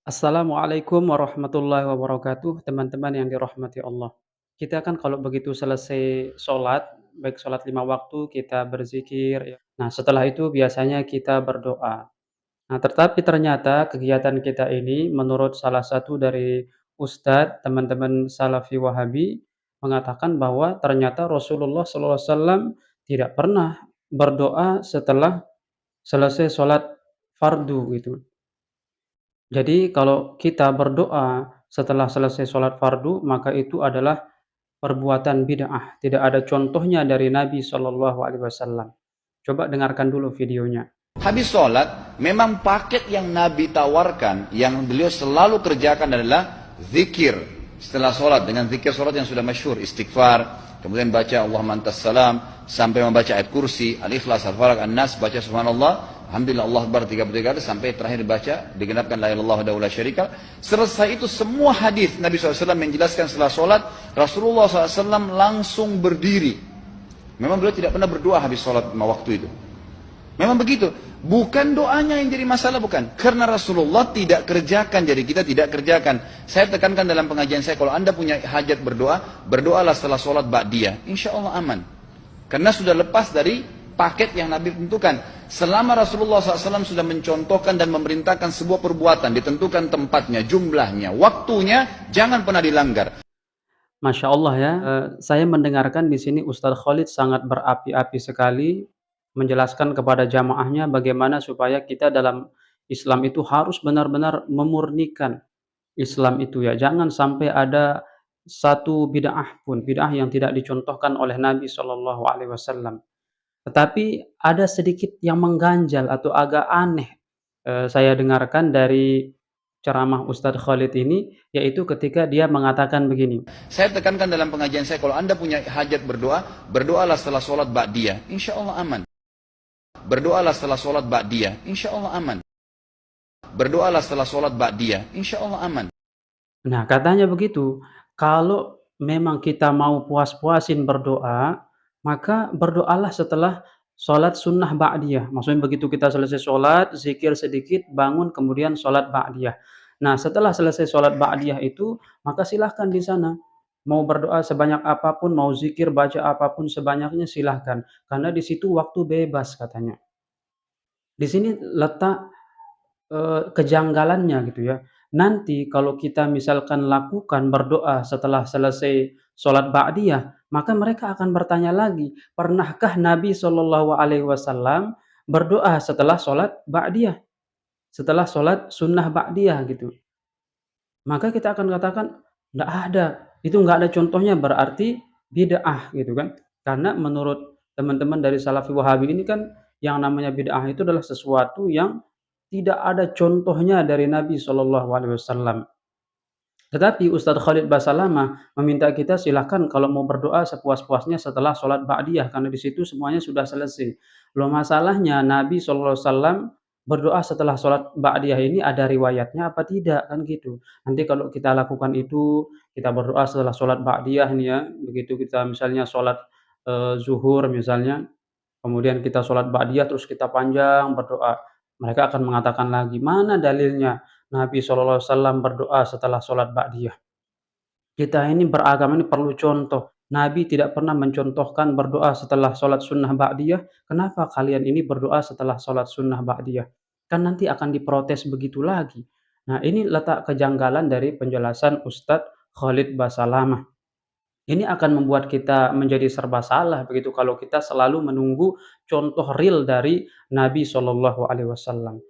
Assalamualaikum warahmatullahi wabarakatuh, teman-teman yang dirahmati Allah. Kita kan kalau begitu selesai sholat, baik sholat 5 waktu, kita berzikir ya. Nah, setelah itu biasanya kita berdoa. Nah, tetapi ternyata kegiatan kita ini menurut salah satu dari ustadz, teman-teman Salafi Wahabi, mengatakan bahwa ternyata Rasulullah SAW tidak pernah berdoa setelah selesai sholat fardu gitu. Jadi kalau kita berdoa setelah selesai sholat fardu, maka itu adalah perbuatan bid'ah, tidak ada contohnya dari Nabi Shallallahu Alaihi Wasallam. Coba dengarkan dulu videonya. Habis sholat, memang paket yang Nabi tawarkan, yang beliau selalu kerjakan adalah zikir. Setelah sholat, dengan zikir sholat yang sudah masyhur, istighfar, kemudian baca Allah mantas salam, sampai membaca ayat kursi, al-ikhlas, al-falaq, an-nas, baca subhanallah, alhamdulillah, Allah akbar 33 kali, sampai terakhir baca, digenapkan la ilaha illallah wahdahu la syarika. Selesai itu semua hadis Nabi SAW menjelaskan setelah sholat, Rasulullah SAW langsung berdiri. Memang beliau tidak pernah berdoa habis sholat waktu itu. Memang begitu. Bukan doanya yang jadi masalah, bukan. Karena Rasulullah tidak kerjakan, jadi kita tidak kerjakan. Saya tekankan dalam pengajian saya, kalau anda punya hajat berdoa, berdoalah setelah sholat ba'diyah. Insya Allah aman. Karena sudah lepas dari paket yang Nabi tentukan. Selama Rasulullah SAW sudah mencontohkan dan memerintahkan sebuah perbuatan, ditentukan tempatnya, jumlahnya, waktunya, jangan pernah dilanggar. Masya Allah ya, saya mendengarkan di sini Ustadz Khalid sangat berapi-api sekali menjelaskan kepada jamaahnya bagaimana supaya kita dalam Islam itu harus benar-benar memurnikan Islam itu ya, jangan sampai ada satu bid'ah pun, bid'ah yang tidak dicontohkan oleh Nabi Shallallahu Alaihi Wasallam. Tetapi ada sedikit yang mengganjal atau agak aneh, saya dengarkan dari ceramah Ustadz Khalid ini, yaitu ketika dia mengatakan begini. Saya tekankan dalam pengajian saya, kalau anda punya hajat berdoa, berdoalah setelah sholat ba'diyah. Insya Allah aman. Berdoalah setelah sholat ba'diyah. Insya Allah aman. Berdoalah setelah sholat ba'diyah. Insya Allah aman. Nah, katanya begitu, kalau memang kita mau puas-puasin berdoa, maka berdoalah setelah sholat sunnah ba'diyah. Maksudnya begitu kita selesai sholat, zikir sedikit, bangun, kemudian sholat ba'diyah. Nah, setelah selesai sholat ba'diyah itu, maka silahkan di sana. Mau berdoa sebanyak apapun, mau zikir, baca apapun sebanyaknya silahkan. Karena di situ waktu bebas katanya. Di sini letak kejanggalannya gitu ya. Nanti kalau kita misalkan lakukan berdoa setelah selesai sholat ba'diyah, maka mereka akan bertanya lagi, pernahkah Nabi Shallallahu Alaihi Wasallam berdoa setelah sholat ba'diyah, setelah sholat sunnah ba'diyah gitu. Maka kita akan katakan, nggak ada, itu nggak ada contohnya berarti bid'ah gitu kan. Karena menurut teman-teman dari Salafi Wahabi ini kan yang namanya bid'ah itu adalah sesuatu yang tidak ada contohnya dari Nabi Shallallahu Alaihi Wasallam. Tetapi Ustadz Khalid Basalamah meminta kita silahkan kalau mau berdoa sepuas-puasnya setelah sholat ba'diyah karena di situ semuanya sudah selesai. Loh masalahnya Nabi Shallallahu Alaihi Wasallam berdoa setelah sholat ba'diyah ini ada riwayatnya apa tidak kan gitu. Nanti kalau kita lakukan itu, kita berdoa setelah sholat ba'diyah ini ya, begitu kita misalnya sholat zuhur misalnya, kemudian kita sholat ba'diyah terus kita panjang berdoa. Mereka akan mengatakan lagi, "Mana dalilnya Nabi SAW berdoa setelah sholat ba'diyah?" Kita ini beragama ini perlu contoh. Nabi tidak pernah mencontohkan berdoa setelah sholat sunnah ba'diyah. Kenapa kalian ini berdoa setelah sholat sunnah ba'diyah? Kan nanti akan diprotes begitu lagi. Nah, ini letak kejanggalan dari penjelasan Ustadz Khalid Basalamah. Ini akan membuat kita menjadi serba salah begitu kalau kita selalu menunggu contoh real dari Nabi Shallallahu Alaihi Wasallam.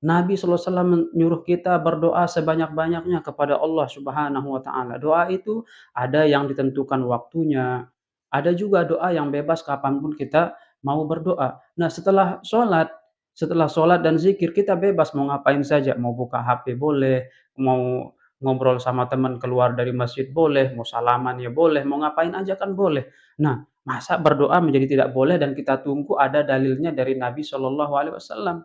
Nabi Shallallahu Alaihi Wasallam menyuruh kita berdoa sebanyak-banyaknya kepada Allah Subhanahu wa taala. Doa itu ada yang ditentukan waktunya, ada juga doa yang bebas kapanpun kita mau berdoa. Nah, setelah sholat dan zikir kita bebas mau ngapain saja, mau buka HP boleh, mau ngobrol sama teman keluar dari masjid boleh, mau salaman ya boleh, mau ngapain aja kan boleh. Nah, masa berdoa menjadi tidak boleh dan kita tunggu ada dalilnya dari Nabi Shallallahu Alaihi Wasallam?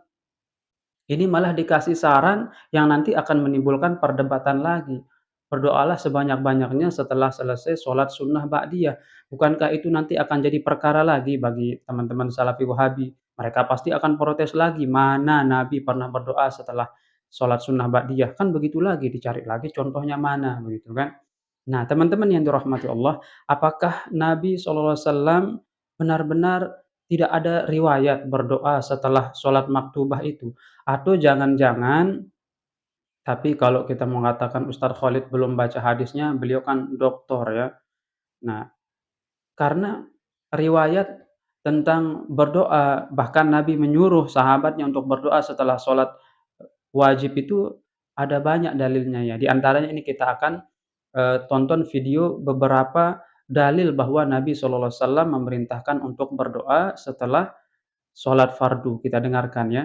Ini malah dikasih saran yang nanti akan menimbulkan perdebatan lagi. Berdoalah sebanyak-banyaknya setelah selesai sholat sunnah ba'diyah. Bukankah itu nanti akan jadi perkara lagi bagi teman-teman Salafi Wahabi? Mereka pasti akan protes lagi, mana Nabi pernah berdoa setelah sholat sunnah ba'diyah, kan begitu lagi, dicari lagi contohnya mana, begitu kan. Nah, teman-teman yang dirahmati Allah, apakah Nabi SAW benar-benar tidak ada riwayat berdoa setelah sholat maktubah itu? Atau jangan-jangan, tapi kalau kita mengatakan Ustadz Khalid belum baca hadisnya, beliau kan doktor ya. Nah, karena riwayat tentang berdoa, bahkan Nabi menyuruh sahabatnya untuk berdoa setelah sholat wajib itu ada banyak dalilnya ya. Di antaranya ini kita akan tonton video beberapa dalil bahwa Nabi SAW memerintahkan untuk berdoa setelah sholat fardu. Kita dengarkan ya.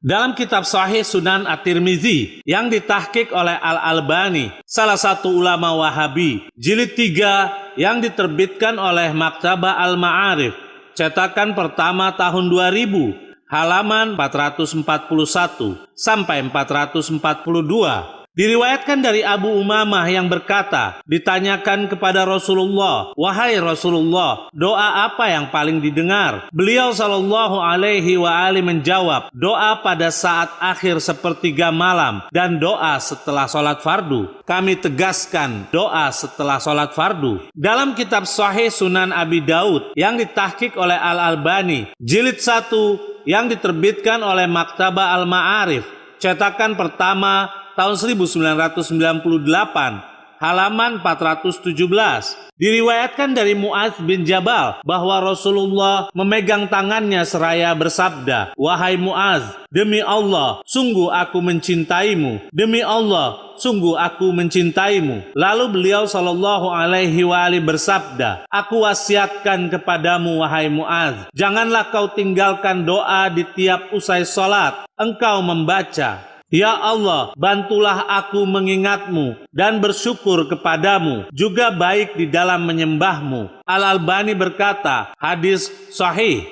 Dalam kitab Sahih Sunan At-Tirmizi yang ditahqiq oleh Al-Albani, salah satu ulama Wahabi, jilid 3 yang diterbitkan oleh Maktabah Al-Ma'arif, cetakan pertama tahun 2000, halaman 441 sampai 442. Diriwayatkan dari Abu Umamah yang berkata, ditanyakan kepada Rasulullah, "Wahai Rasulullah, doa apa yang paling didengar?" Beliau sallallahu alaihi wa alihi menjawab, "Doa pada saat akhir sepertiga malam dan doa setelah sholat fardu." Kami tegaskan, doa setelah sholat fardu. Dalam kitab Sahih Sunan Abi Daud yang ditahqiq oleh Al-Albani, jilid 1 yang diterbitkan oleh Maktabah Al-Ma'arif, cetakan pertama tahun 1998, halaman 417. Diriwayatkan dari Mu'adz bin Jabal bahwa Rasulullah memegang tangannya seraya bersabda, "Wahai Mu'adz, demi Allah, sungguh aku mencintaimu. Demi Allah, sungguh aku mencintaimu." Lalu beliau sallallahu alaihi wa alihi bersabda, "Aku wasiatkan kepadamu wahai Mu'adz, janganlah kau tinggalkan doa di tiap usai salat. Engkau membaca, 'Ya Allah, bantulah aku mengingatmu dan bersyukur kepadamu, juga baik di dalam menyembahmu.'" Al-Albani berkata, hadis sahih.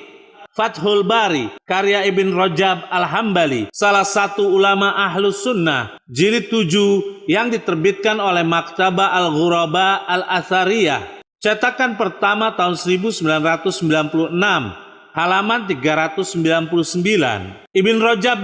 Fathul Bari, karya Ibn Rajab Al-Hambali, salah satu ulama Ahlus Sunnah, jilid 7 yang diterbitkan oleh Maktabah Al-Ghuraba Al-Athariyah, cetakan pertama tahun 1996, halaman 399. Ibn Rajab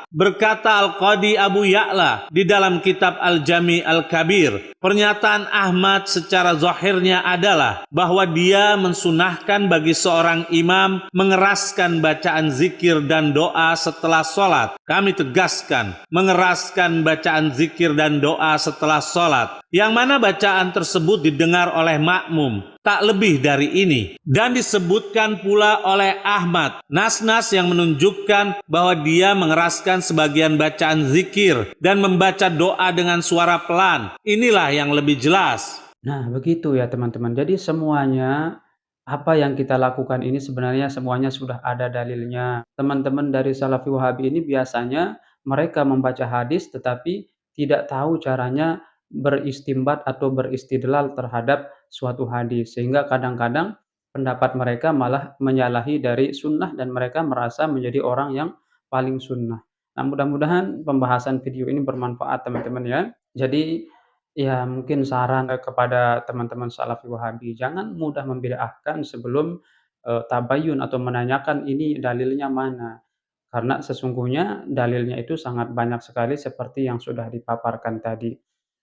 berkata Al-Qadi Abu Ya'la di dalam kitab Al-Jami Al-Kabir, pernyataan Ahmad secara zahirnya adalah bahwa dia mensunahkan bagi seorang imam mengeraskan bacaan zikir dan doa setelah sholat. Kami tegaskan, mengeraskan bacaan zikir dan doa setelah sholat, yang mana bacaan tersebut didengar oleh makmum, tak lebih dari ini. Dan disebutkan pula oleh Ahmad nas-nas yang menunjukkan bahwa dia mengeraskan sebagian bacaan zikir dan membaca doa dengan suara pelan. Inilah yang lebih jelas. Nah, begitu ya teman-teman. Jadi semuanya apa yang kita lakukan ini sebenarnya semuanya sudah ada dalilnya. Teman-teman dari Salafi Wahabi ini biasanya mereka membaca hadis tetapi tidak tahu caranya beristimbat atau beristidlal terhadap suatu hadis. Sehingga kadang-kadang pendapat mereka malah menyalahi dari sunnah dan mereka merasa menjadi orang yang paling sunnah. Nah, mudah-mudahan pembahasan video ini bermanfaat teman-teman ya. Jadi ya mungkin saran kepada teman-teman Salafi Wahabi, jangan mudah membid'ahkan sebelum tabayyun atau menanyakan ini dalilnya mana. Karena sesungguhnya dalilnya itu sangat banyak sekali seperti yang sudah dipaparkan tadi.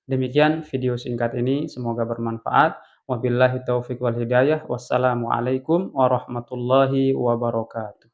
Demikian video singkat ini, semoga bermanfaat. Wabillahi taufiq wal hidayah. Wassalamualaikum warahmatullahi wabarakatuh.